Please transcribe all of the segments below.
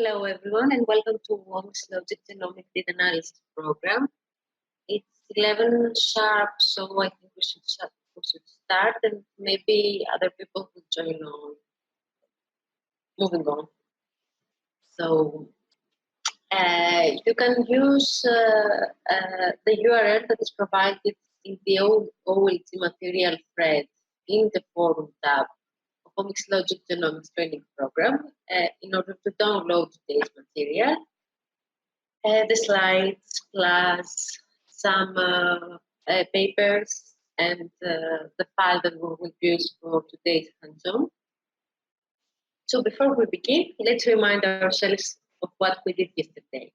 Hello everyone and welcome to OmicsLogic Genomic Data Analysis program. It's 11 sharp, so I think we should start and maybe other people will join on. Moving on. So you can use the URL that is provided in the OLG material thread in the forum tab of OmicsLogic Genomics training program in order to download today's material. The slides plus some papers and the file that we will use for today's hands-on. So before we begin, let's remind ourselves of what we did yesterday.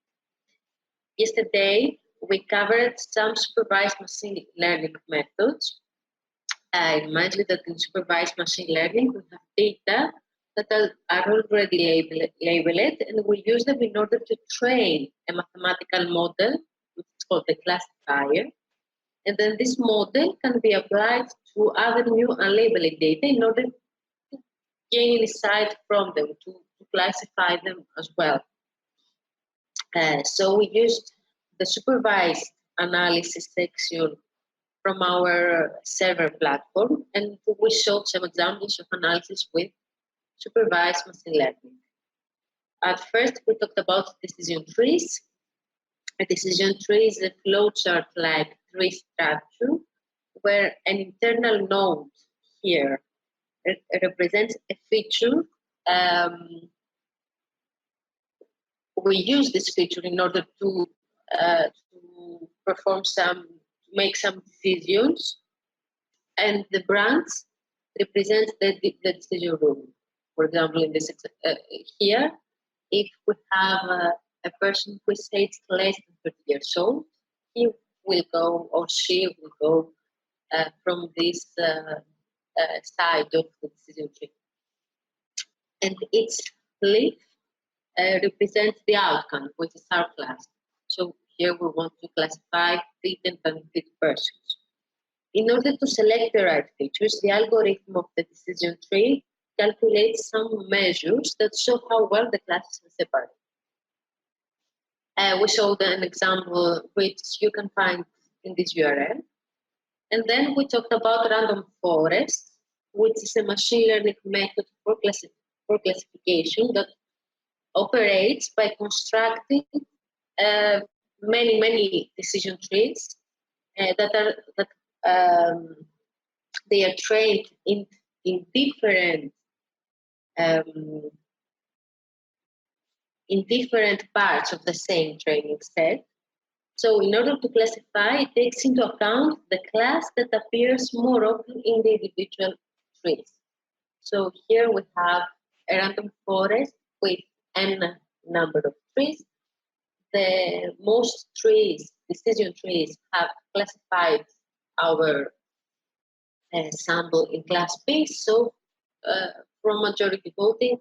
Yesterday, we covered some supervised machine learning methods. I remind you that in supervised machine learning, we have data that are already labeled, and we use them in order to train a mathematical model, which is called the classifier. And then this model can be applied to other new unlabeled data in order to gain insight from them, to classify them as well. So we used the supervised analysis section from our server platform, and we showed some examples of analysis with supervised machine learning. At first, we talked about decision trees. A decision tree is a flowchart-like tree structure where an internal node here represents a feature. We use this feature in order to make some decisions, and the branch represents the decision rule. For example, in this here, if we have a person who is aged less than 30 years old, he will go or she will go from this side of the decision tree. And each leaf represents the outcome, which is our class. So here we want to classify fit and unfit persons. In order to select the right features, the algorithm of the decision tree calculates some measures that show how well the classes are separated. We showed an example which you can find in this URL. And then we talked about random forest, which is a machine learning method for classification that operates by constructing many decision trees they are trained in different parts of the same training set. So in order to classify, it takes into account the class that appears more often in the individual trees. So here we have a random forest with n number of trees. The most trees, decision trees, have classified our sample in class B. So from majority voting,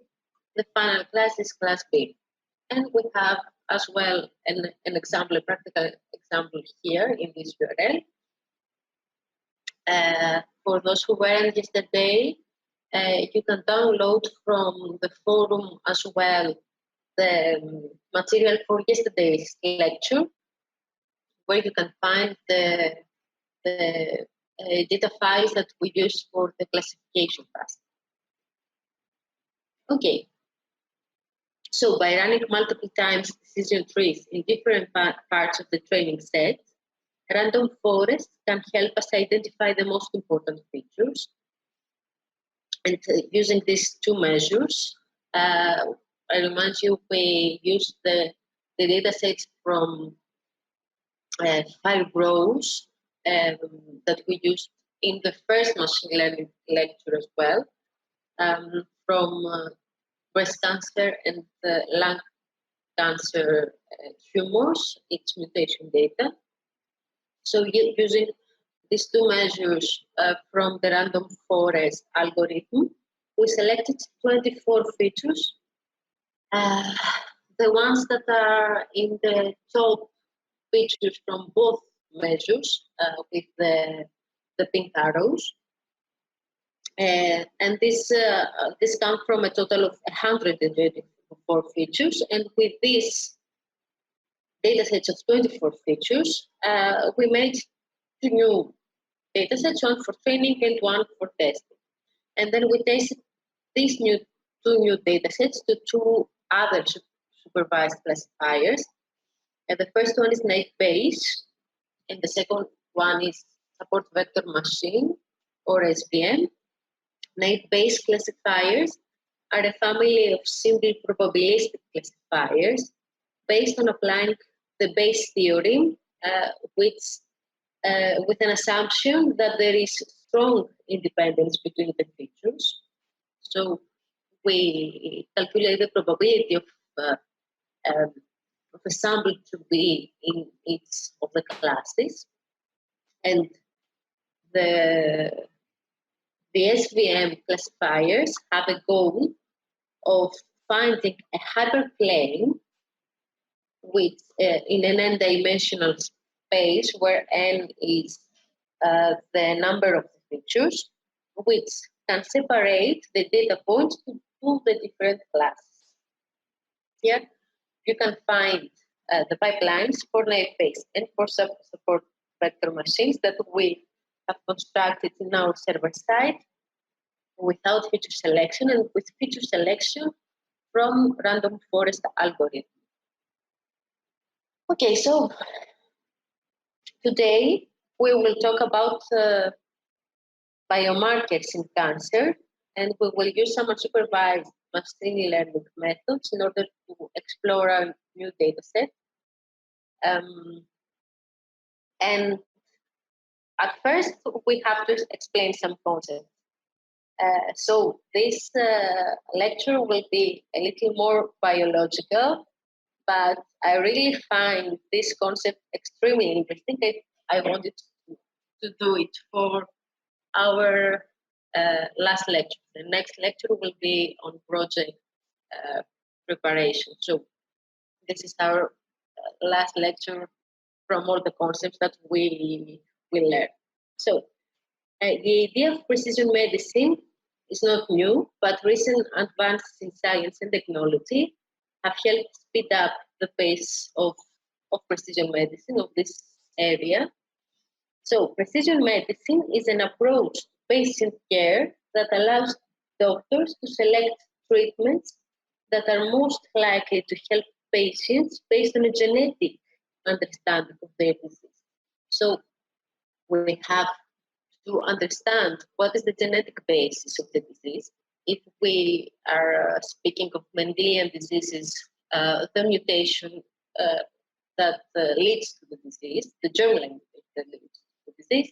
the final class is class B. And we have as well an example, a practical example here in this URL. For those who weren't yesterday, you can download from the forum as well the material for yesterday's lecture, where you can find the data files that we use for the classification task. Okay, so by running multiple times decision trees in different parts of the training set, random forest can help us identify the most important features. And using these two measures, I remind you, we use the data sets from 5 rows that we used in the first machine learning lecture as well, from breast cancer and lung cancer tumors, its mutation data. So using these two measures from the random forest algorithm, we selected 24 features. The ones that are in the top features from both measures with the pink arrows. And this comes from a total of 124 4 features, and with this datasets of 24 features, we made 2 new datasets, one for training and one for testing. And then we tested these 2 new datasets to 2 other supervised classifiers. And the first one is naive Bayes, and the second one is support vector machine, or SVM. Naive Bayes classifiers are a family of simple probabilistic classifiers based on applying the Bayes theorem, with an assumption that there is strong independence between the features. So we calculate the probability of a sample to be in each of the classes, and the SVM classifiers have a goal of finding a hyperplane which in an n-dimensional space where n is the number of the features, which can separate the data points to the different classes. Here you can find the pipelines for naive Bayes and for support vector machines that we have constructed in our server side without feature selection and with feature selection from random forest algorithm. Okay, so today we will talk about biomarkers in cancer, and we will use some unsupervised machine learning methods in order to explore our new data set. And at first, we have to explain some concepts. So this lecture will be a little more biological, but I really find this concept extremely interesting. I wanted to do it for our last lecture. The next lecture will be on project preparation. So this is our last lecture from all the concepts that we will learn. So the idea of precision medicine is not new, but recent advances in science and technology have helped speed up the pace of precision medicine of this area. So precision medicine is an approach to patient care that allows doctors to select treatments that are most likely to help patients based on a genetic understanding of their disease. So we have to understand what is the genetic basis of the disease. If we are speaking of Mendelian diseases, the mutation that leads to the disease, the germline mutation that leads to the disease.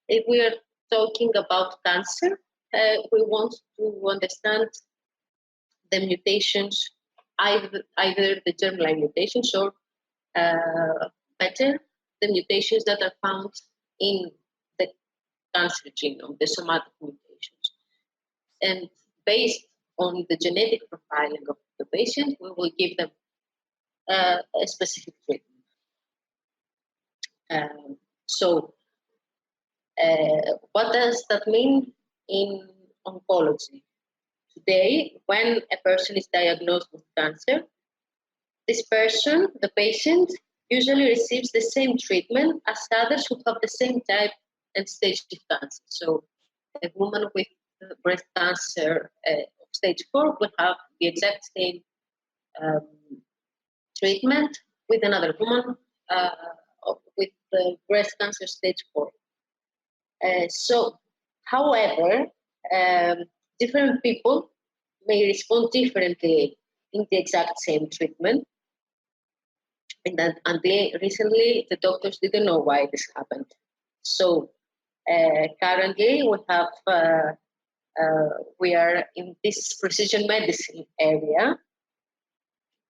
If we are talking about cancer, we want to understand the mutations, either the germline mutations or better, the mutations that are found in the cancer genome, the somatic mutations. And based on the genetic profiling of the patient, we will give them a specific treatment. So what does that mean in oncology? Today, when a person is diagnosed with cancer, this person, the patient, usually receives the same treatment as others who have the same type and stage of cancer. So a woman with breast cancer of stage 4 will have the exact same treatment with another woman with breast cancer stage 4. So, however, different people may respond differently in the exact same treatment. And until recently, the doctors didn't know why this happened. So currently, we are in this precision medicine area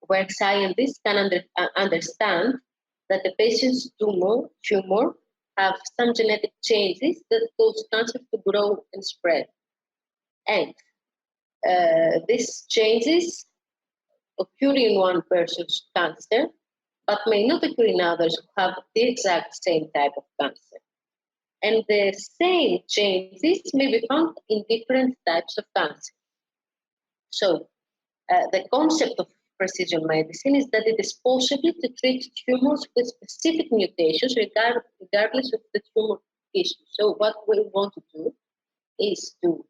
where scientists can understand that the patient's tumor have some genetic changes that cause cancer to grow and spread. And these changes occur in one person's cancer, but may not occur in others who have the exact same type of cancer. And the same changes may be found in different types of cancer. So the concept of precision medicine is that it is possible to treat tumors with specific mutations regardless of the tumor tissue. So what we want to do is to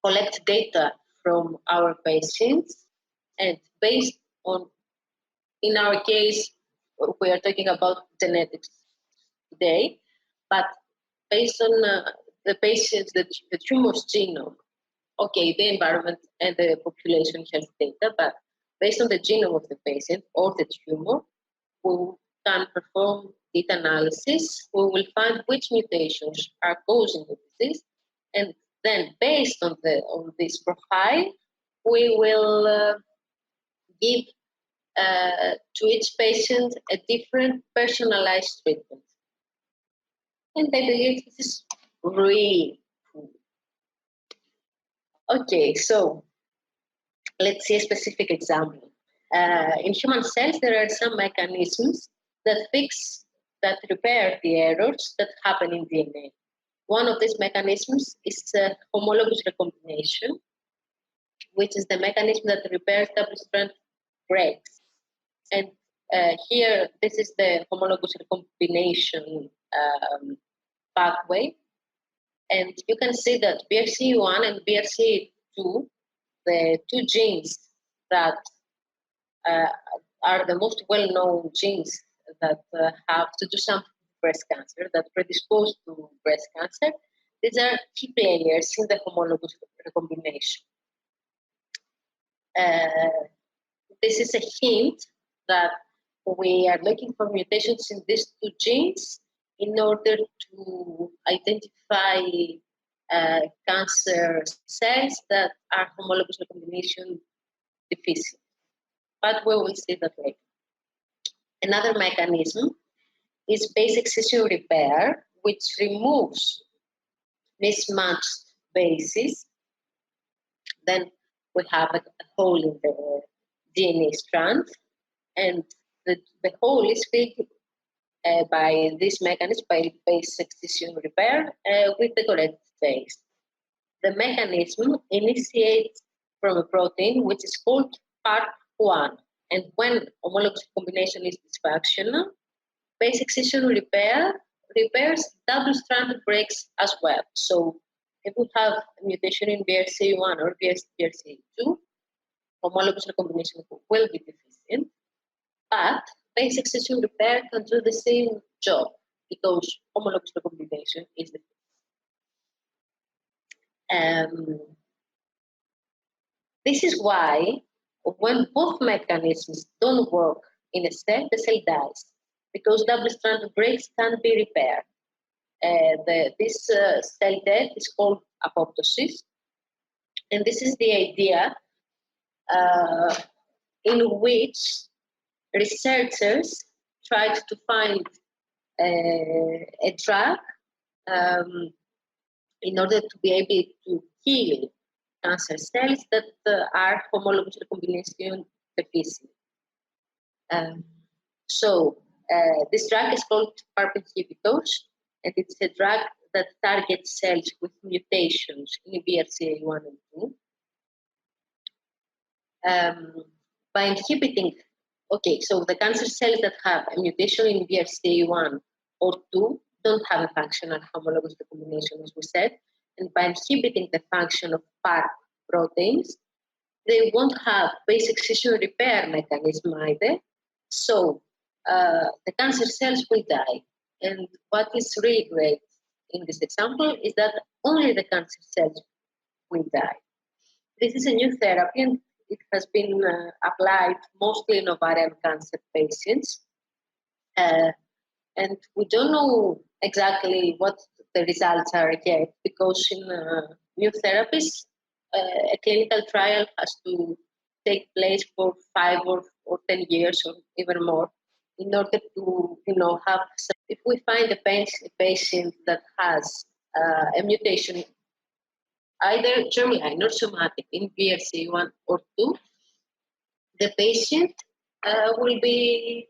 collect data from our patients, and based on, in our case, we are talking about genetics today, but based on the patient's, the tumor's genome, okay, the environment and the population health data, but based on the genome of the patient or the tumor, we can perform data analysis. We will find which mutations are causing the disease, and then based on this profile, we will give to each patient a different personalized treatment. And I believe this is really cool. Okay, so let's see a specific example. In human cells, there are some mechanisms that repair the errors that happen in DNA. One of these mechanisms is homologous recombination, which is the mechanism that repairs double-strand breaks. And here, this is the homologous recombination pathway. And you can see that BRCA1 and BRCA2, the two genes that are the most well-known genes that have to do something with breast cancer, that predispose to breast cancer, these are key players in the homologous recombination. This is a hint that we are looking for mutations in these two genes in order to identify cancer cells that are homologous recombination deficient. But we will see that later. Another mechanism is base excision repair, which removes mismatched bases. Then we have a hole in the DNA strand, and the hole is filled by this mechanism, by base excision repair, with the correct base. The mechanism initiates from a protein which is called PARP1, and when homologous combination is dysfunctional, base excision repair repairs double-stranded breaks as well. So if we have a mutation in BRCA1 or BRCA2, homologous recombination will be deficient, but base excision repair can do the same job because homologous recombination is deficient. This is why when both mechanisms don't work in a cell, the cell dies, because double-stranded breaks can't be repaired. This cell death is called apoptosis, and this is the idea in which researchers tried to find a drug in order to be able to kill cancer cells that are homologous recombination deficient. So this drug is called PARP inhibitors, and it's a drug that targets cells with mutations in BRCA1 and 2. By inhibiting, okay, so the cancer cells that have a mutation in BRCA1 or 2 don't have a functional homologous recombination, as we said, and by inhibiting the function of PARP proteins, they won't have base excision repair mechanism either, so the cancer cells will die. And what is really great in this example is that only the cancer cells will die. This is a new therapy, and it has been applied mostly in ovarian cancer patients. And we don't know exactly what the results are yet, because in new therapies, a clinical trial has to take place for 5 or 10 years or even more in order to, have. If we find a patient that has a mutation, either germline or somatic, in BRCA1 or 2, the patient will be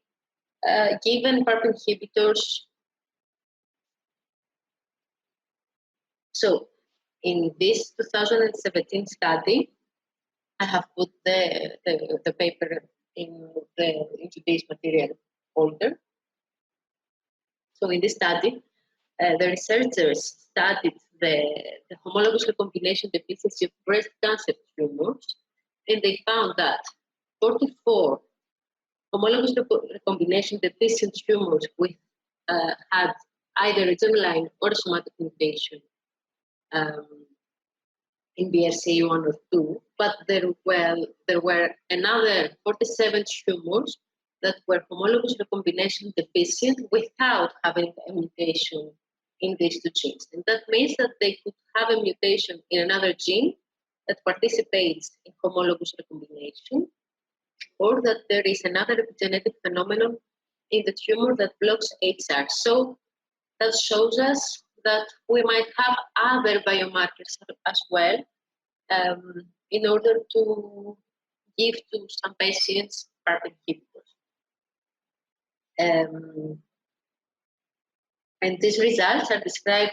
given PARP inhibitors. So in this 2017 study, I have put the paper into this material folder. So in this study, the researchers studied the homologous recombination deficiency of breast cancer tumors, and they found that 44 homologous recombination deficient tumors had either a germline or a somatic mutation in BRCA1 or 2, but there were another 47 tumors that were homologous recombination deficient without having a mutation in these two genes. And that means that they could have a mutation in another gene that participates in homologous recombination, or that there is another epigenetic phenomenon in the tumor that blocks HR. So that shows us that we might have other biomarkers as well in order to give to some patients PARP inhibitors. And these results are described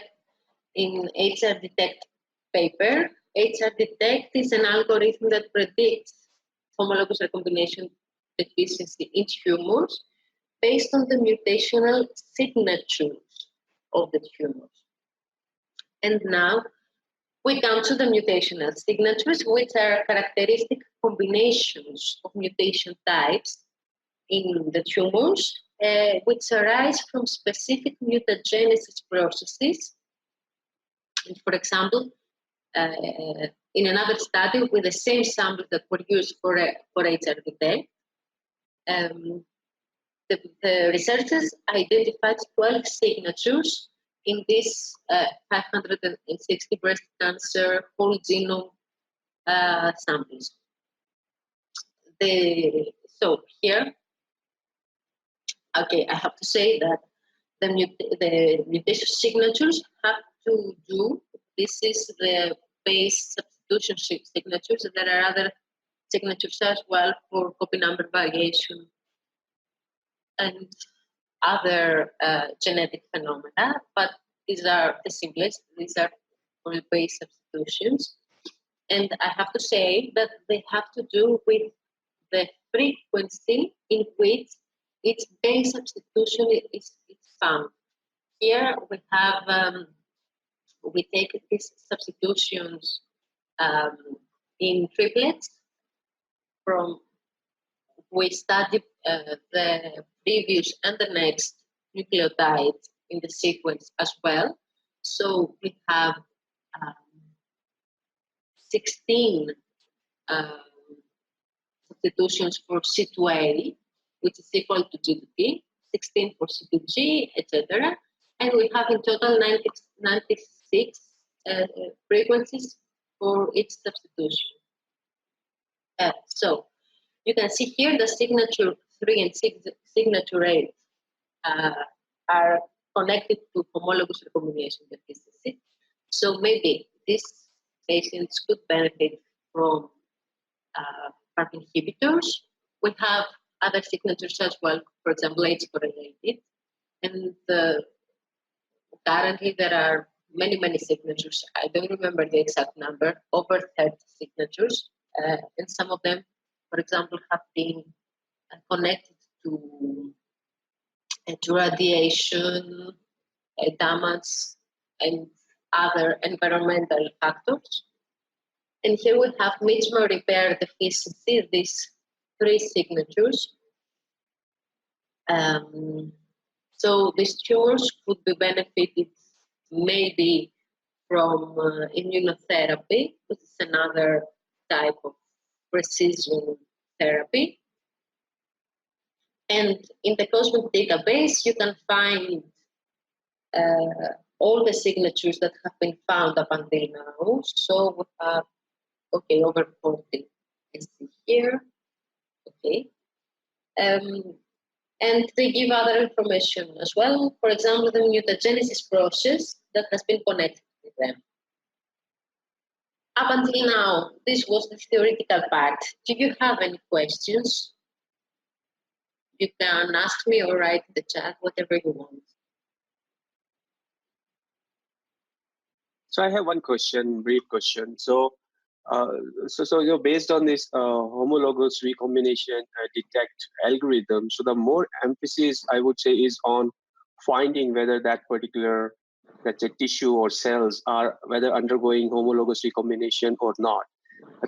in HR Detect paper. HR Detect is an algorithm that predicts homologous recombination deficiency in tumors based on the mutational signatures of the tumors. And now we come to the mutational signatures, which are characteristic combinations of mutation types in the tumors, which arise from specific mutagenesis processes. And for example, in another study with the same samples that were used for HRVT, the researchers identified 12 signatures in this 560 breast cancer whole genome samples. So here, okay, I have to say that the mutation signatures have to do, this is the base substitution signatures. There are other signatures as well for copy number variation and other genetic phenomena, but these are the simplest. These are only base substitutions. And I have to say that they have to do with the frequency in which each base substitution is found. Here we have, we take these substitutions in triplets we study the previous and the next nucleotide in the sequence as well. So we have 16 substitutions for C2A, which is equal to GDP, 16 for C2G, etc. And we have in total 96 frequencies for each substitution. So you can see here the signature 3 and signature 8 are connected to homologous recombination deficiency. So maybe these patients could benefit from PARP inhibitors. We have other signatures as well, for example, age-correlated. And currently there are many signatures. I don't remember the exact number, over 30 signatures. And some of them, for example, have been connected to radiation, damage, and other environmental factors. And here we have mismatch repair deficiency, these 3 signatures. So these tumors could be benefited maybe from immunotherapy, which is another type of precision therapy. And in the COSMIC database, you can find all the signatures that have been found up until now. So we have, okay, over 40. You see here, okay. And they give other information as well. For example, the mutagenesis process that has been connected with them. Up until now, this was the theoretical part. Do you have any questions? You can ask me or write in the chat, whatever you want. So I have one question, brief question. So Uh, so based on this homologous recombination detect algorithm, so the more emphasis I would say is on finding whether that particular, let's say, tissue or cells are whether undergoing homologous recombination or not,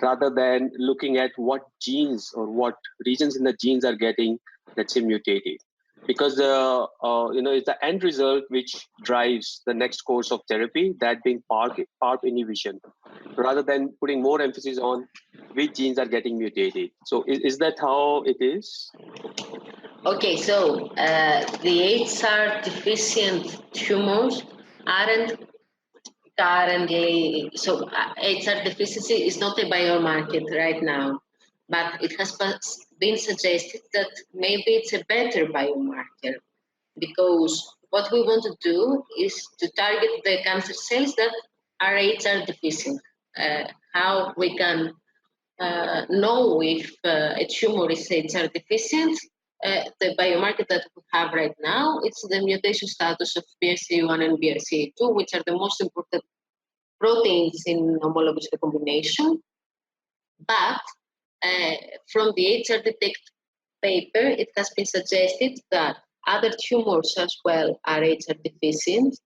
rather than looking at what genes or what regions in the genes are getting, let's say, mutated. Because it's the end result which drives the next course of therapy, that being PARP inhibition, rather than putting more emphasis on which genes are getting mutated. So is that how it is? Okay, so the HR deficient tumors aren't currently, so HR deficiency is not a biomarker right now, but it has been suggested that maybe it's a better biomarker, because what we want to do is to target the cancer cells that are HR deficient. How we can know if a tumor is HR deficient, the biomarker that we have right now, it's the mutation status of BRCA1 and BRCA2, which are the most important proteins in homologous recombination. But from the HR Detect paper, it has been suggested that other tumors as well are HR deficient.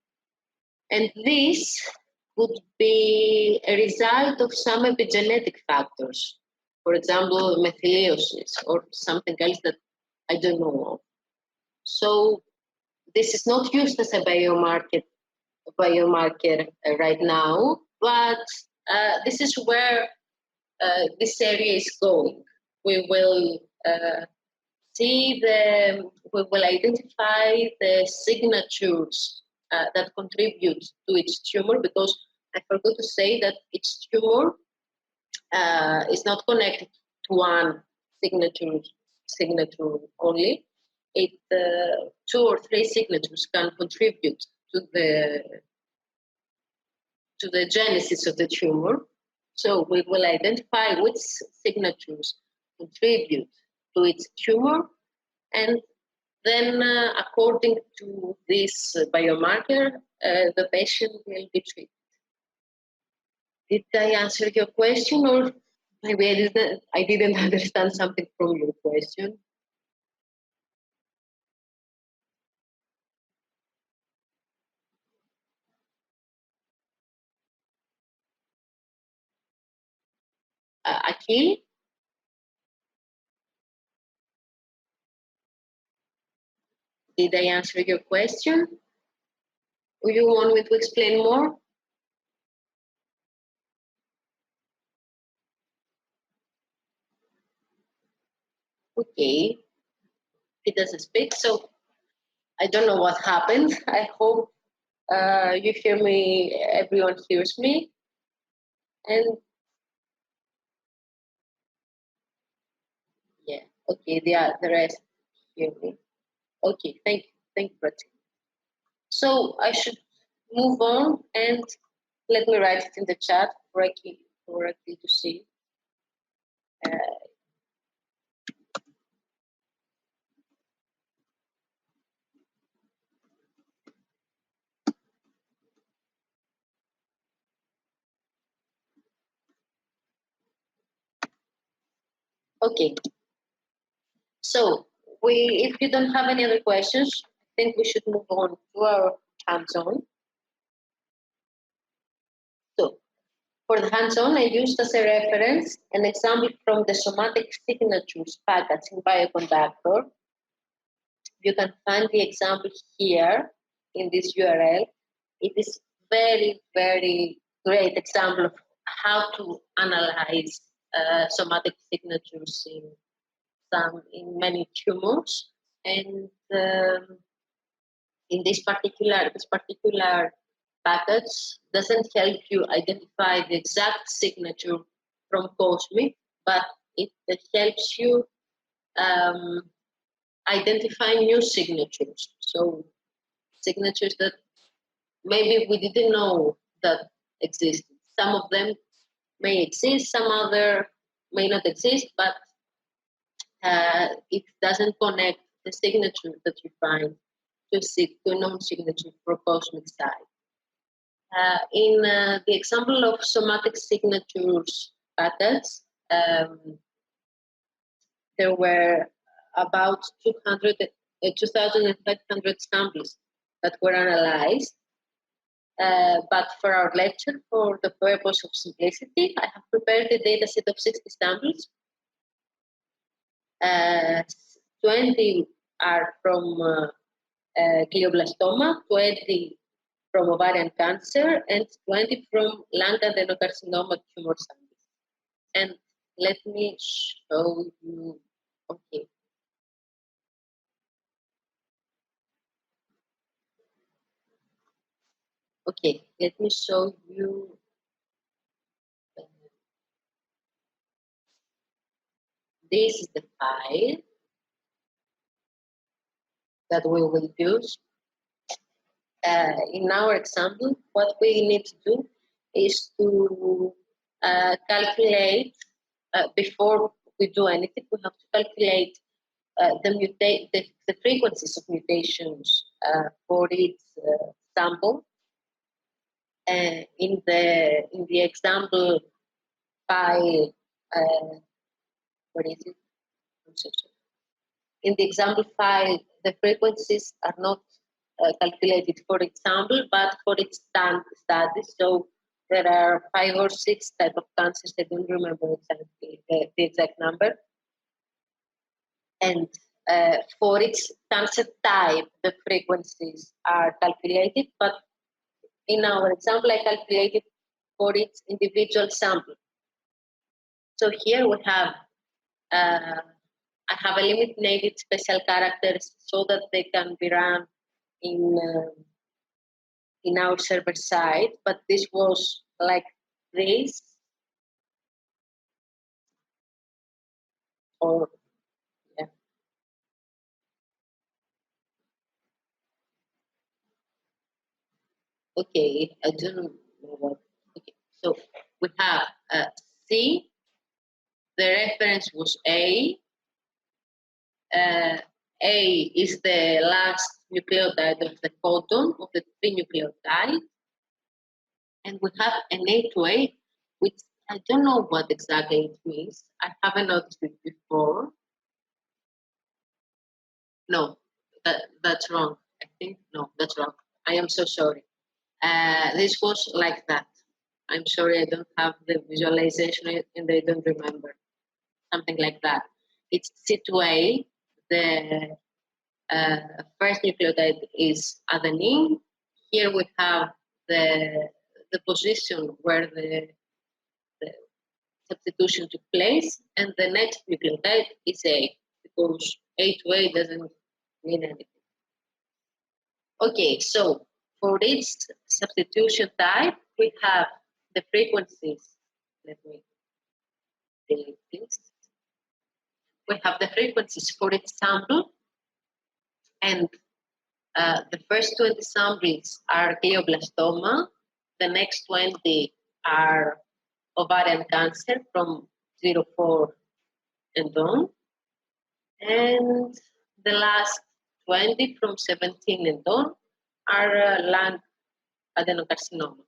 And this could be a result of some epigenetic factors, for example, methyliosis or something else that I don't know of. So this is not used as a biomarker right now, but this is where this area is going. We will we will identify the signatures that contribute to its tumor, because I forgot to say that its tumor is not connected to one signature only. Two or three signatures can contribute to the genesis of the tumor. So we will identify which signatures contribute to its tumor, and then according to this biomarker, the patient will be treated. Did I answer your question, or maybe I didn't understand something from your question? Akhil? Did I answer your question? Or you want me to explain more? Okay, he doesn't speak, so I don't know what happened. I hope you hear me, everyone hears me. And yeah, okay, the rest hear me. Okay, thank you, Pratik. So I should move on, and let me write it in the chat for Akhil to see. Okay. So if you don't have any other questions, I think we should move on to our hands-on. So for the hands-on, I used as a reference an example from the somatic signatures package in Bioconductor. You can find the example here in this URL. It is very, very great example of how to analyze somatic signatures in many tumors. And in this particular package doesn't help you identify the exact signature from Cosmic, but it helps you identify new signatures. So signatures that maybe we didn't know that existed. Some of them may exist, some other may not exist, but it doesn't connect the signature that you find to a known signature for cosmic side. In the example of somatic signatures patterns. There were about 2,500 samples that were analyzed. But for our lecture, for the purpose of simplicity, I have prepared a data set of 60 samples. 20 are from glioblastoma, 20 from ovarian cancer, and 20 from lung adenocarcinoma tumor samples. And let me show you, okay. Okay, let me show you. This is the file that we will use. In our example, what we need to do is to calculate, before we do anything, we have to calculate the frequencies of mutations for each sample. In the example file, what is it? I'm so sorry. In the example file, the frequencies are not calculated for example, but for each study. So there are 5 or 6 type of cancers. I don't remember exactly the exact number. And for each cancer type, the frequencies are calculated. But in our example, I calculated for each individual sample. So here we have, I have eliminated special characters so that they can be run in our server side, but this was like this, or yeah. Okay, I don't know what. Okay, so we have C. The reference was A. A is the last nucleotide of the codon of the 3 nucleotide. And we have an A to A, which I don't know what exactly it means. I haven't noticed it before. No, that's wrong. I think, no, that's wrong. I am so sorry. This was like that. I'm sorry, I don't have the visualization and I don't remember. Something like that. It's C2A. The first nucleotide is adenine. Here we have the position where the substitution took place, and the next nucleotide is A, because A to A doesn't mean anything. Okay, so for each substitution type, we have the frequencies. Let me delete this. We have the frequencies for each sample, and the first 20 samples are glioblastoma, the next 20 are ovarian cancer from 0,4 and on, and the last 20 from 17 and on are lung adenocarcinoma.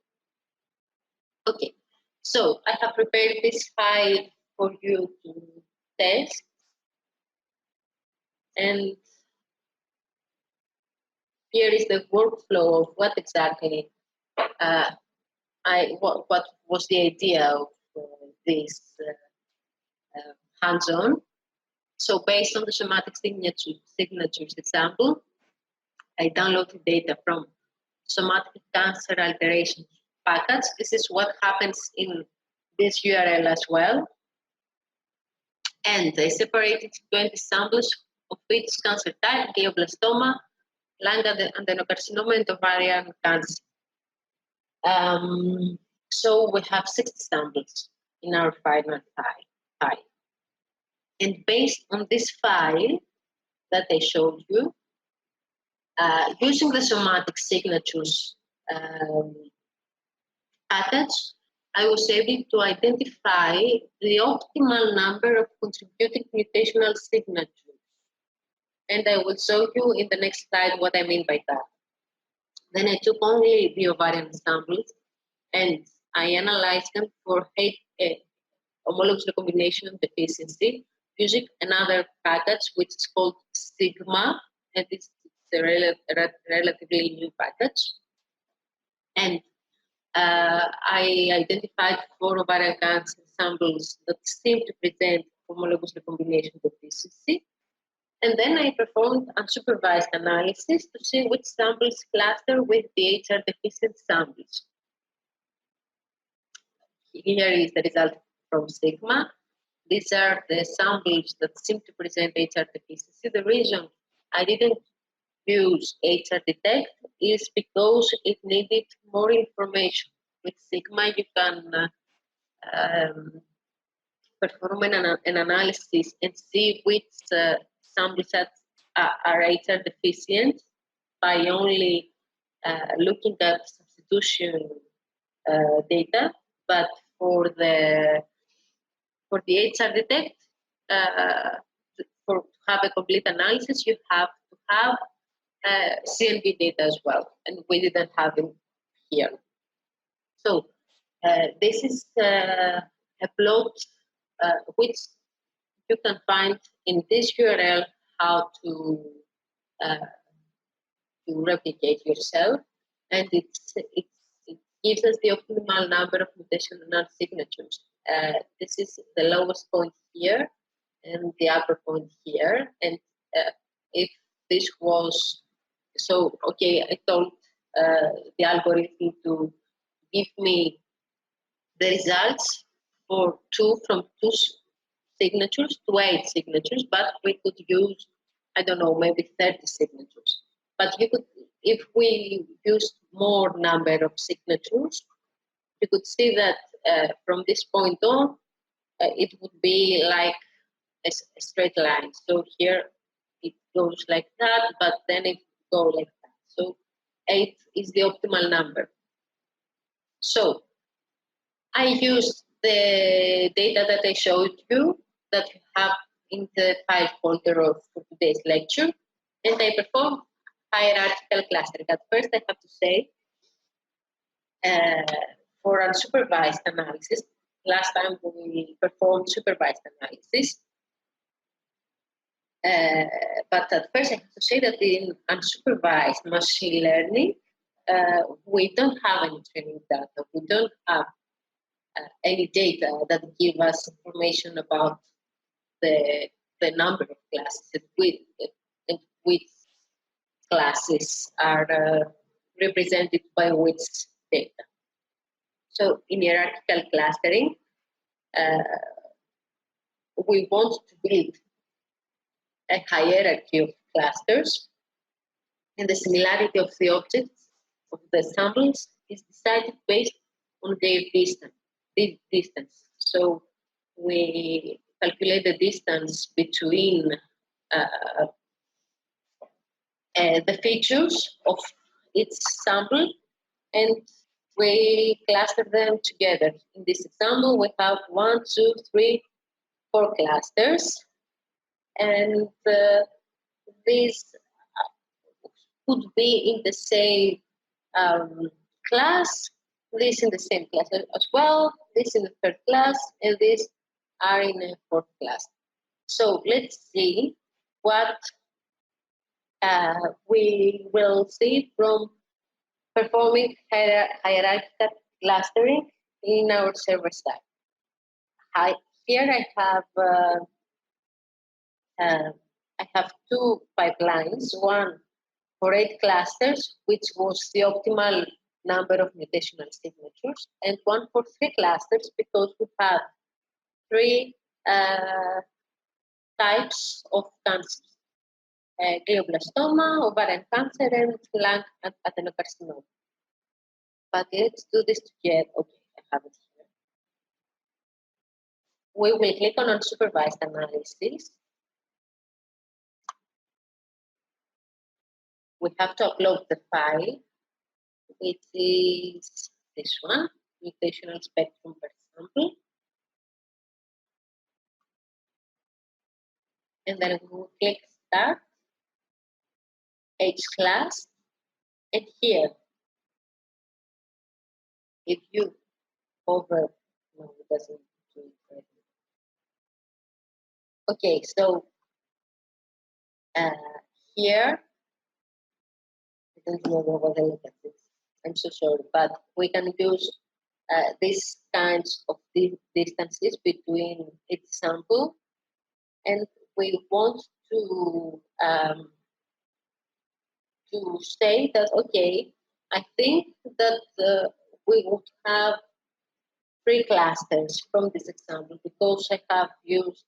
Okay, so I have prepared this file for you to test, and here is the workflow of what exactly what was the idea of this hands-on. So based on the somatic signatures example, I downloaded data from somatic cancer alterations package. This is what happens in this URL as well. And I separated 20 samples of each cancer type: glioblastoma, lung adenocarcinoma, and ovarian cancer. So we have 60 samples in our final file. And based on this file that I showed you, using the somatic signatures package, I was able to identify the optimal number of contributing mutational signatures. And I will show you in the next slide what I mean by that. Then I took only the ovarian samples and I analyzed them for homologous recombination deficiency using another package which is called Sigma, and it's a relatively new package. And I identified 4 ovarian cancer samples that seem to present homologous recombination deficiency. And then I performed unsupervised analysis to see which samples cluster with the HR deficient samples. Here is the result from Sigma. These are the samples that seem to present HR deficiency. The reason I didn't use HR detect is because it needed more information. With Sigma, you can perform an analysis and see which samples are HR deficient by only looking at substitution data. But for the HR detect, to have a complete analysis, you have to have CNV data as well, and we didn't have it here. So this is a plot which you can find in this URL how to replicate yourself, and it gives us the optimal number of mutational signatures. This is the lowest point here and the upper point here, and if this was so, okay, I told the algorithm to give me the results for from two signatures to 8 signatures, but we could use, I don't know, maybe 30 signatures. But you could, if we used more number of signatures, you could see that from this point on, it would be like a straight line. So here it goes like that, but then it goes like that. So 8 is the optimal number. So I used the data that I showed you that you have in the file folder of today's lecture, and I performed hierarchical clustering. At first, I have to say, for unsupervised analysis, last time we performed supervised analysis, but at first I have to say that in unsupervised machine learning, we don't have any training data. We don't have any data that give us information about the number of classes and which classes are represented by which data. So in hierarchical clustering, we want to build a hierarchy of clusters, and the similarity of the objects of the samples is decided based on their distance. So we calculate the distance between the features of each sample, and we cluster them together. In this example, we have 1, 2, 3, 4 clusters, and these could be in the same class, this in the same class as well, this in the 3rd class, and these are in a 4th class. So let's see what we will see from performing hierarchical clustering in our server side. Here I have 2 pipelines, one for 8 clusters, which was the optimal number of mutational signatures, and one for 3 clusters because we have 3 types of cancers: glioblastoma, ovarian cancer, and lung adenocarcinoma. But let's do this together. Okay, I have it here. We will click on unsupervised analysis. We have to upload the file, which is this one, mutational spectrum per sample. And then we will click Start, H class, and here, if you hover, no, it doesn't do it right. Okay, so here, I don't remember what I look at this. I'm so sorry, but we can use these kinds of distances between each sample, and we want to say that, okay, I think that we would have 3 clusters from this example because I have used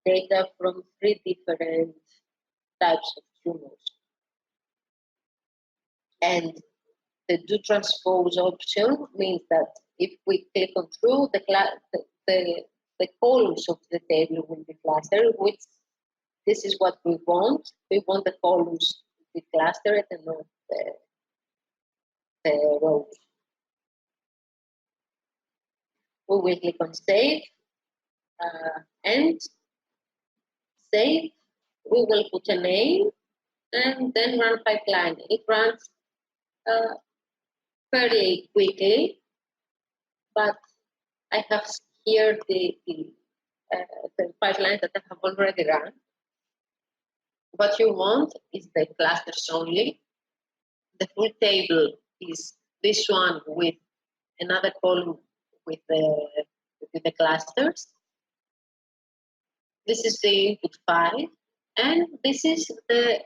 data from 3 different types of tumors. And the do transpose option means that if we click on true, the columns of the table will be clustered, which this is what we want. We want the columns to be clustered and not the rows. We will click on save and save. We will put a name and then run pipeline. It runs fairly quickly, but I have here the pipeline that I have already run. What you want is the clusters only. The full table is this one with another column with the clusters. This is the input file, and this is the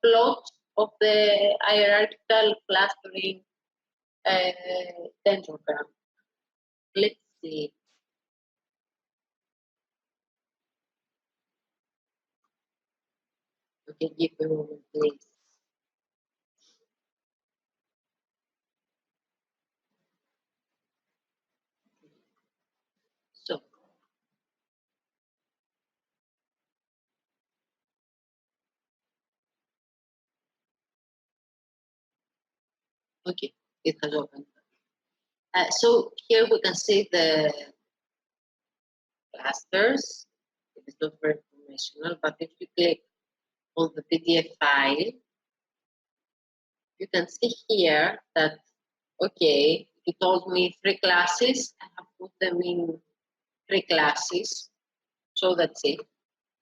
plot of the hierarchical clustering dendrogram. Let's see. Okay, give me a moment, please. So, okay, it has opened. So here we can see the clusters. It is not very informational, but if you click on the PDF file, you can see here that, okay, you told me 3 classes. I have put them in 3 classes, so that's it.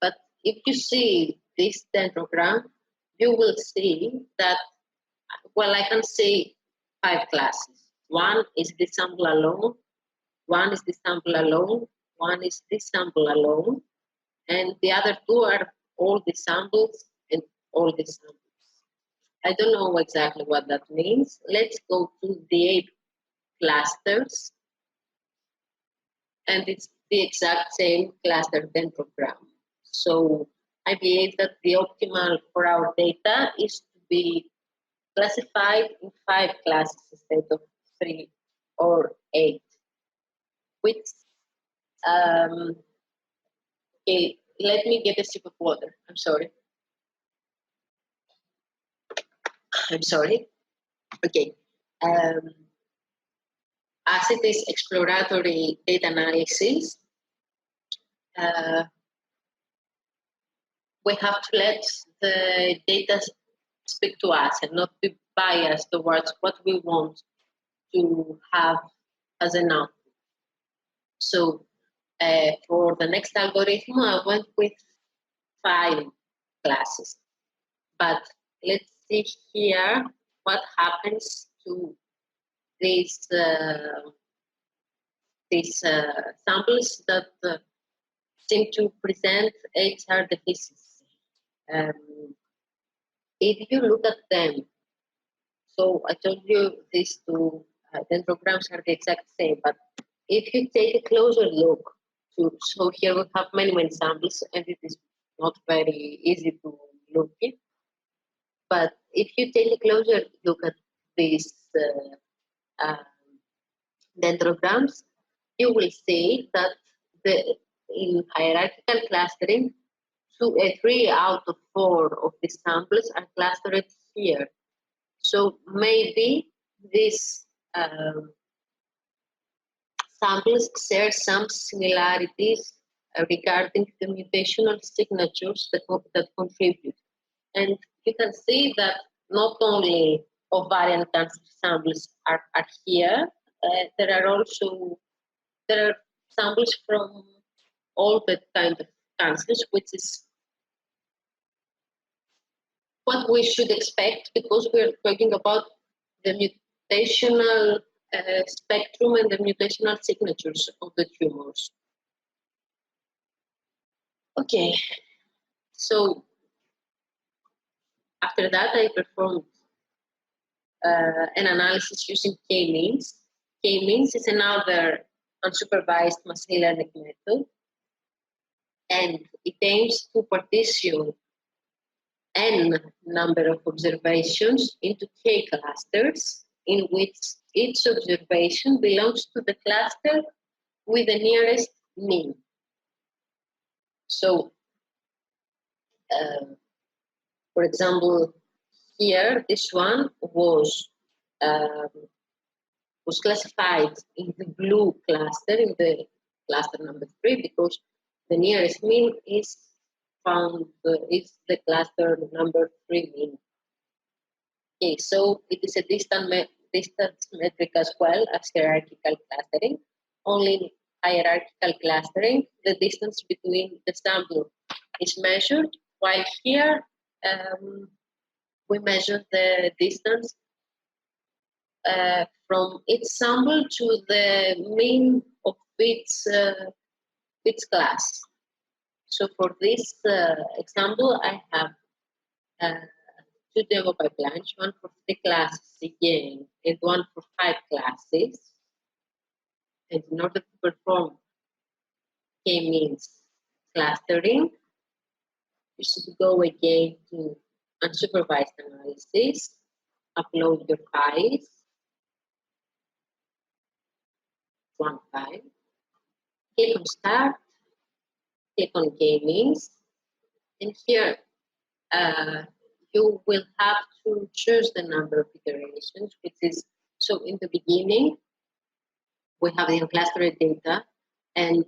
But if you see this dendrogram, you will see that, well, I can see 5 classes. One is this sample alone, one is this sample alone, one is this sample alone, and the other 2 are all the samples and all the samples. I don't know exactly what that means. Let's go to the 8 clusters, and it's the exact same cluster dendrogram. So I believe that the optimal for our data is to be classified in 5 classes instead of 3 or 8, which, okay, let me get a sip of water. I'm sorry. Okay. As it is exploratory data analysis, we have to let the data speak to us and not be biased towards what we want to have as an output. So for the next algorithm, I went with 5 classes. But let's see here what happens to these samples that seem to present HR deficiency. If you look at them, so I told you these 2 dendrograms are the exact same, but if you take a closer look, so here we have many samples, and it is not very easy to look at. But if you take a closer look at these dendrograms, you will see that in hierarchical clustering, 3 out of 4 of the samples are clustered here. So maybe these samples share some similarities regarding the mutational signatures that contribute. And you can see that not only ovarian cancer samples are here, there are samples from all the kind of cancers, which is what we should expect because we're talking about the mutational spectrum and the mutational signatures of the tumors. Okay, so after that I performed an analysis using k-means. K-means is another unsupervised machine learning method, and it aims to partition n number of observations into k clusters, in which each observation belongs to the cluster with the nearest mean. So, for example, here this one was classified in the blue cluster, in the cluster number 3, because the nearest mean is found is the cluster number 3 mean. Okay, so it is a distance metric as well as hierarchical clustering. Only in hierarchical clustering, the distance between the sample is measured, while here we measure the distance from each sample to the mean of its class. So for this example, I have 2 demo pipelines, one for 3 classes again, and one for 5 classes. And in order to perform k-means clustering, you should go again to unsupervised analysis, upload your files, one file, click on Start, click on k-means, and here you will have to choose the number of iterations, which is, so in the beginning, we have the unclustered data, and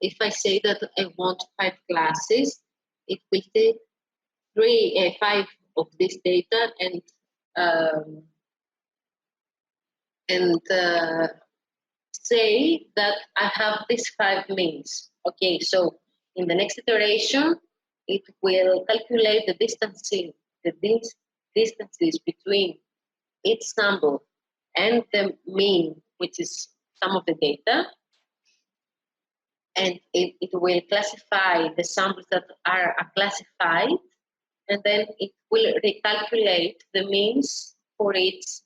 if I say that I want 5 classes, it will take 5 of this data and say that I have these 5 means. Okay, so in the next iteration, it will calculate the distances between each sample and the mean, which is some of the data, and it will classify the samples that are classified, and then it will recalculate the means for its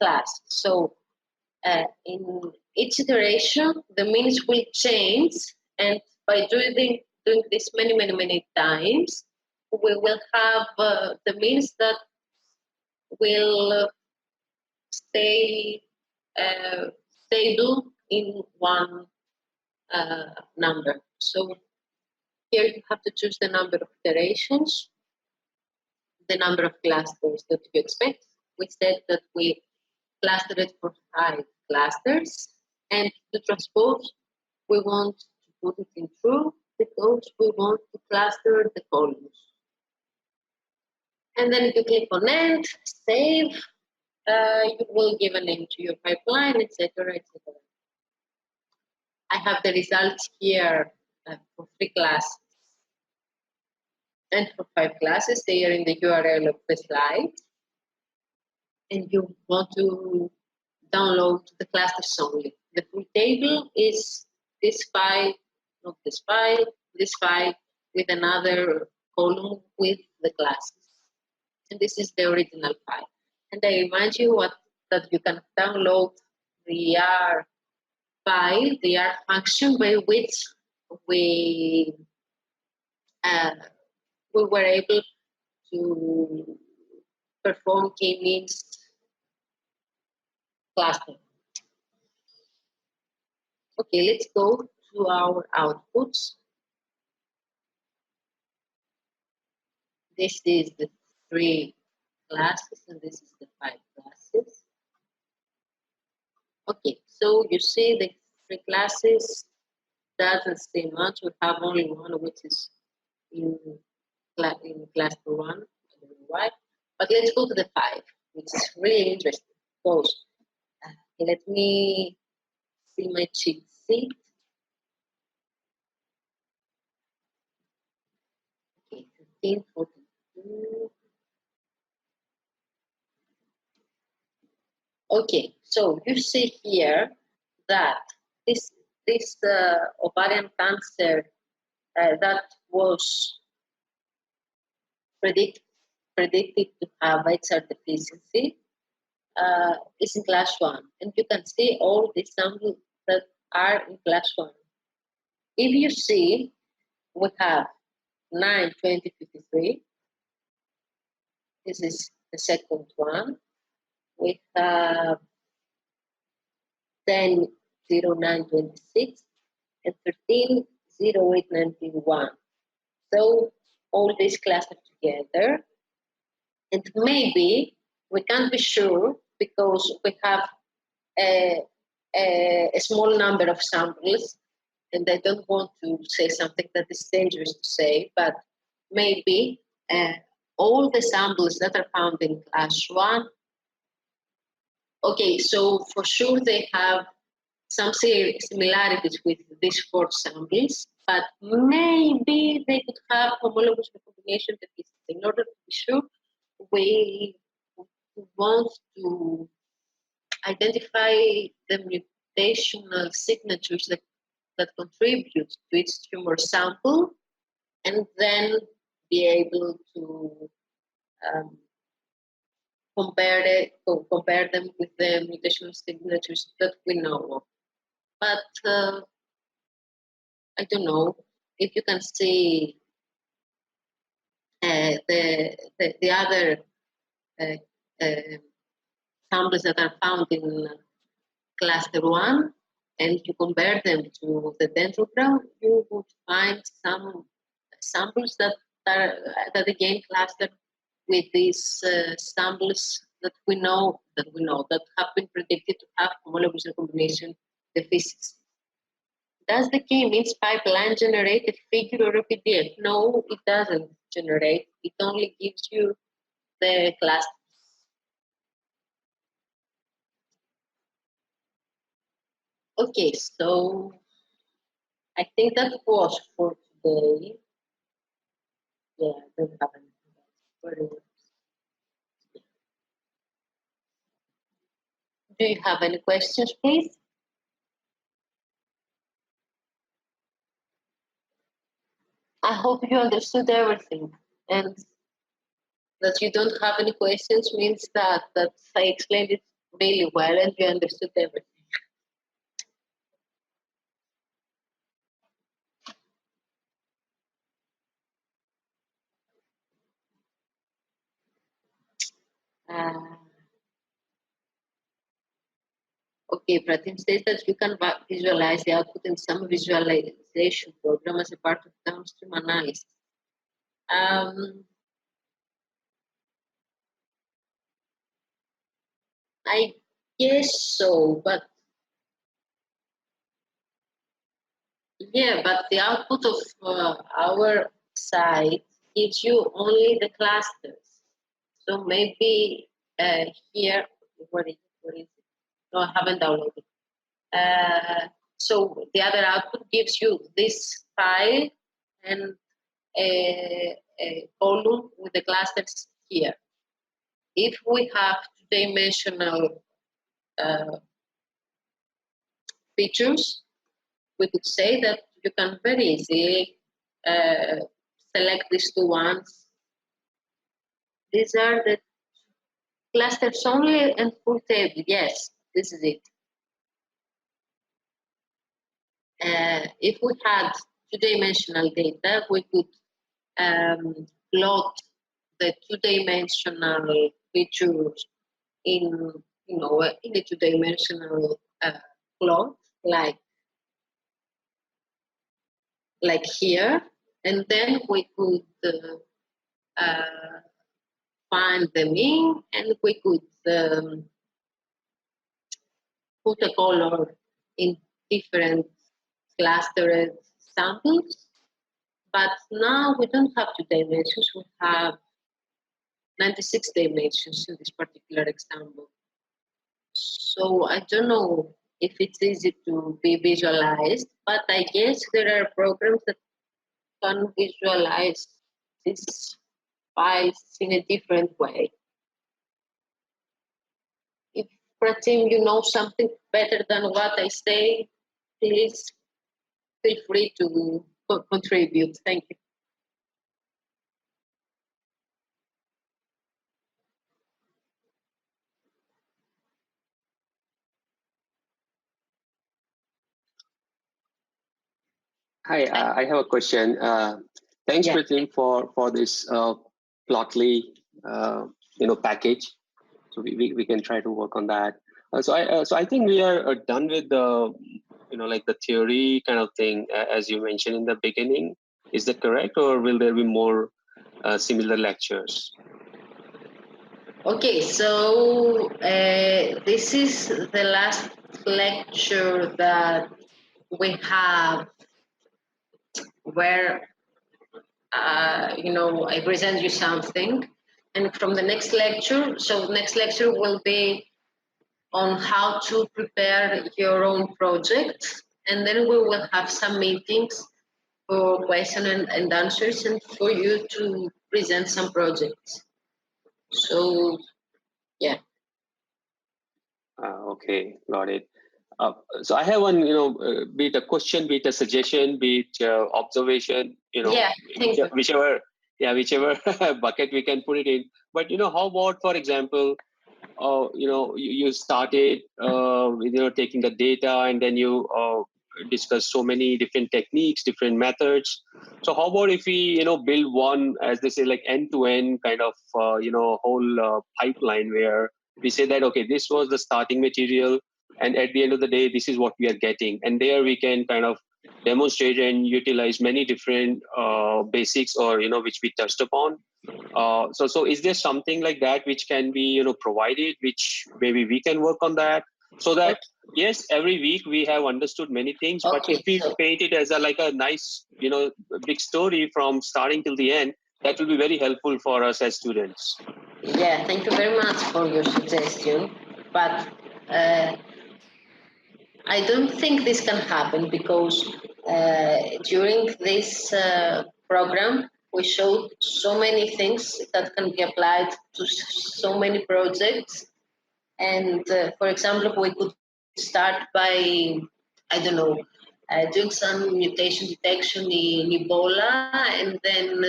class. So in each iteration, the means will change, and by doing this many times, we will have the means that will stay stable in one number. So here you have to choose the number of iterations, the number of clusters that you expect. We said that we clustered it for 5 clusters, and to transpose, we want to put it in true because we want to cluster the columns. And then you click on End, Save. You will give a name to your pipeline, etc., etc. I have the results here for 3 classes and for 5 classes. They are in the URL of the slide. And you want to download the clusters only. The full table is this file, not this file, this file with another column with the classes. And this is the original file. And I remind you that you can download the R file, the R function by which we were able to perform k-means clustering. Okay, let's go to our outputs. This is the 3 classes, and this is the 5 classes. Okay, so you see the 3 classes doesn't say much. We have only one, which is in cluster 1. I don't know why. But let's go to the 5, which is really interesting. Because let me see my cheat sheet. 1942. Okay, so you see here that this ovarian cancer that was predicted to have HR deficiency is in class 1. And you can see all the samples that are in class 1. If you see, we have 9, 20, 53. This is the second one. We have 10, 0, 9, 26, and 13, 0, 8, 91. So all these clustered together. And maybe we can't be sure because we have a small number of samples, and I don't want to say something that is dangerous to say, but maybe all the samples that are found in class 1, okay, so for sure they have some similarities with these 4 samples, but maybe they could have homologous recombination deficiency. In order to be sure, we want to identify the mutational signatures that contribute to its tumor sample, and then be able to compare them with the mutational signatures that we know of. But I don't know if you can see the other samples that are found in cluster 1, and you compare them to the dendrogram, you would find some samples that again cluster with these samples that we know that have been predicted to have homologous recombination deficiency. Does the k-means pipeline generate a figure or a PDF? No, it doesn't generate. It only gives you the clusters. Okay, so I think that was for today. Yeah, I don't have anything else. Do you have any questions, please? I hope you understood everything, and that you don't have any questions means that I explained it really well and you understood everything. Okay, Pratim says that you can visualize the output in some visualization program as a part of downstream analysis. I guess so, but yeah, but the output of our site gives you only the clusters. So maybe here, where is it? No, I haven't downloaded. So the other output gives you this file and a column with the clusters here. If we have two-dimensional features, we could say that you can very easily select these two ones. These are the clusters only and full table. Yes, this is it. If we had two-dimensional data, we could plot the two-dimensional features in a two-dimensional plot, like here, and then we could find the mean, and we could put a color in different clustered samples. But now we don't have two dimensions, we have 96 dimensions in this particular example. So I don't know if it's easy to be visualized, but I guess there are programs that can visualize this files in a different way. If Pratim, you know something better than what I say, please feel free to contribute. Thank you. Hi, I have a question. Thanks, Yeah. Pratim, for this Plotly package. So we can try to work on that. So I think we are done with the like the theory kind of thing as you mentioned in the beginning. Is that correct, or will there be more similar lectures? Okay, so this is the last lecture that we have where I present you something, and from the next lecture, so next lecture will be on how to prepare your own project, and then we will have some meetings for question and answers and for you to present some projects. So, yeah. Okay, got it. So I have one, be it a question, be it a suggestion, be it observation, Yeah, thank you. whichever bucket we can put it in. But how about, for example, you started, taking the data, and then you discuss so many different techniques, different methods. So how about if we, build one, as they say, like end-to-end kind of, whole pipeline where we say that, okay, this was the starting material, and at the end of the day, this is what we are getting. And there we can kind of demonstrate and utilize many different basics, or, which we touched upon. So is there something like that which can be provided, which maybe we can work on that, so that yes, every week we have understood many things, but if we paint it as like a nice big story from starting till the end, that will be very helpful for us as students. Yeah, thank you very much for your suggestion, but I don't think this can happen because during this program, we showed so many things that can be applied to so many projects. And for example, we could start by, I don't know, doing some mutation detection in Ebola, and then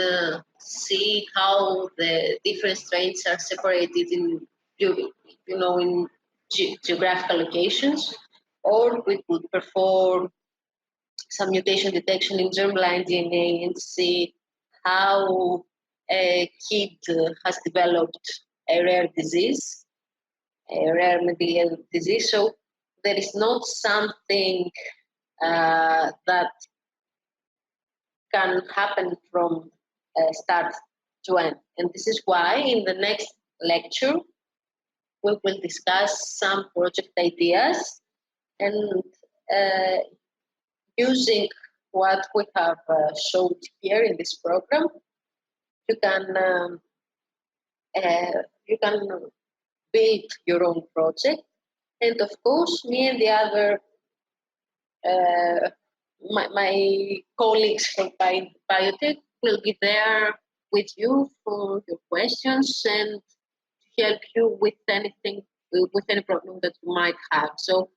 see how the different strains are separated in, in geographical locations. Or we could perform some mutation detection in germline DNA and see how a kid has developed a rare disease, a rare Mendelian disease. So there is not something that can happen from start to end. And this is why in the next lecture, we will discuss some project ideas and using what we have showed here in this program, you can build your own project. And of course, me and the other my colleagues from Biotech will be there with you for your questions and help you with anything, with any problem that you might have. So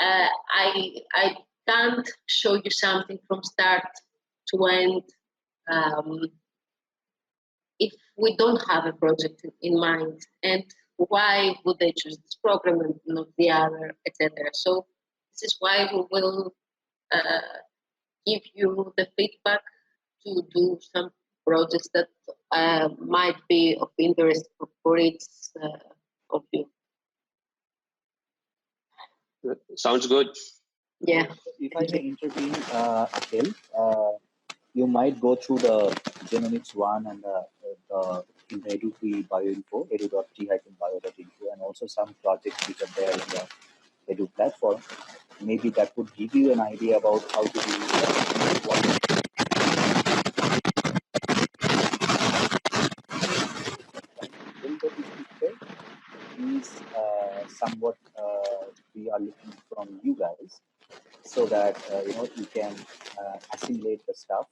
I can't show you something from start to end if we don't have a project in mind. And why would they choose this program and not the other, etc. So this is why we will give you the feedback to do some projects that might be of interest for each of you. Sounds good. Yeah. If I may intervene, Akhil, you might go through the Genomics one and in the edu.bioinfo, edu.t-bio.info, and also some projects which are there in the edu platform. Maybe that would give you an idea about how to do what build the picture is somewhat we are looking from you guys, so that you can assimilate the stuff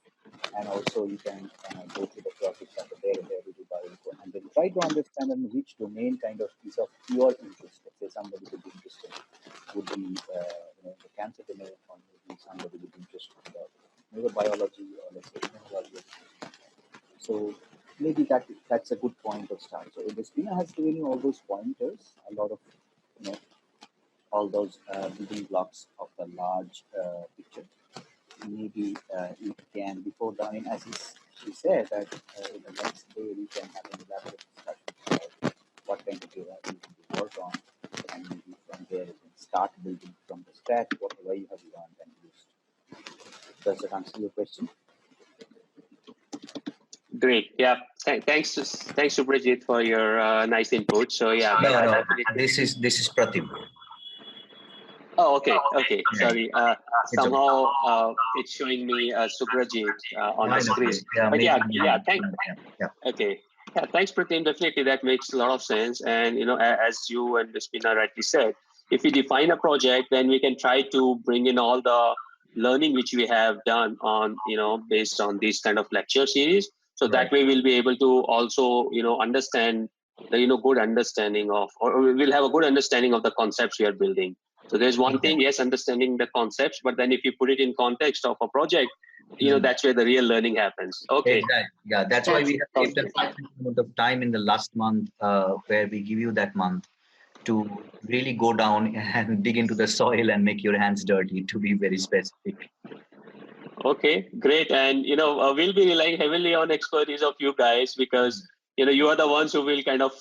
and also you can go to the project under there and there to do bioinfo, and then try to understand in which domain kind of is of your interest. Let's say somebody would be interested would be the cancer domain, or maybe somebody would be interested in the neurobiology, or let's say immunology. So maybe that's a good point of start. So Despoina has given you all those pointers, a lot of all those building blocks of the large picture. Maybe you can, before down, as she said, that in the next day we can have an elaborate discussion about what kind of data you can work on, and maybe from there you can start building from the scratch whatever you have learned and used. Does that answer your question? Great. Yeah. Thanks to Bridget for your nice input. So yeah. No. This is Pratim. Oh, okay. Okay. Sorry. Somehow it's showing me Subrajit on the screen. But yeah. Thanks. Okay. Yeah. Thanks, Pratim. Definitely, that makes a lot of sense. And as you and Despoina rightly said, if we define a project, then we can try to bring in all the learning which we have done on based on this kind of lecture series. So that way we'll be able to also understand the good understanding of, or we'll have a good understanding of the concepts we are building. So there's one thing, yes, understanding the concepts, but then if you put it in context of a project, that's where the real learning happens. Okay. Exactly. Yeah, that's why we have taken a amount of time in the last month, where we give you that month to really go down and dig into the soil and make your hands dirty, to be very specific. Okay, great. And we'll be relying heavily on expertise of you guys, because you are the ones who will kind of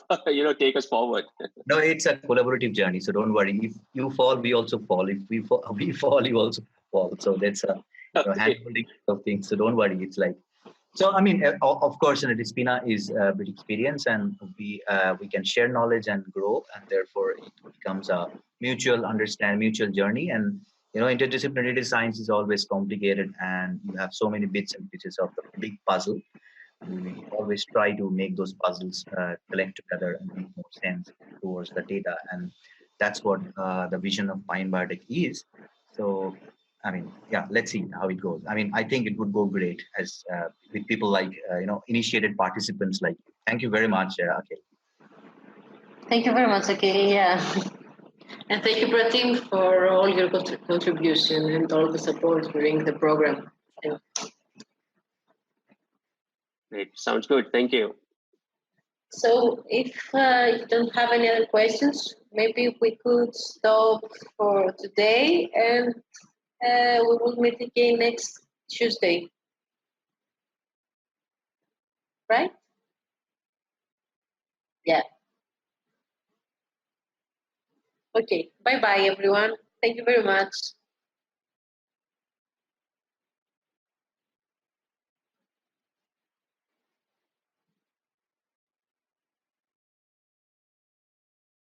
take us forward. No, it's a collaborative journey, so don't worry. If you fall, we also fall. If we fall, you also fall. So that's a handholding of things. So don't worry. It's like, so I mean, of course, Despoina is with experience, and we can share knowledge and grow, and therefore it becomes a mutual journey. And interdisciplinary science is always complicated, and you have so many bits and pieces of the big puzzle. We always try to make those puzzles collect together and make more sense towards the data, and that's what the vision of Biotech is. So I mean, yeah, let's see how it goes. I mean, I think it would go great as with people like initiated participants like you. Thank you very much, Akhil. Thank you very much, Akhil. Yeah. And thank you, Pratim, for all your contribution and all the support during the program. Great. Sounds good. Thank you. So if you don't have any other questions, maybe we could stop for today, and we will meet again next Tuesday. Right? Yeah. Okay. Bye-bye, everyone. Thank you very much.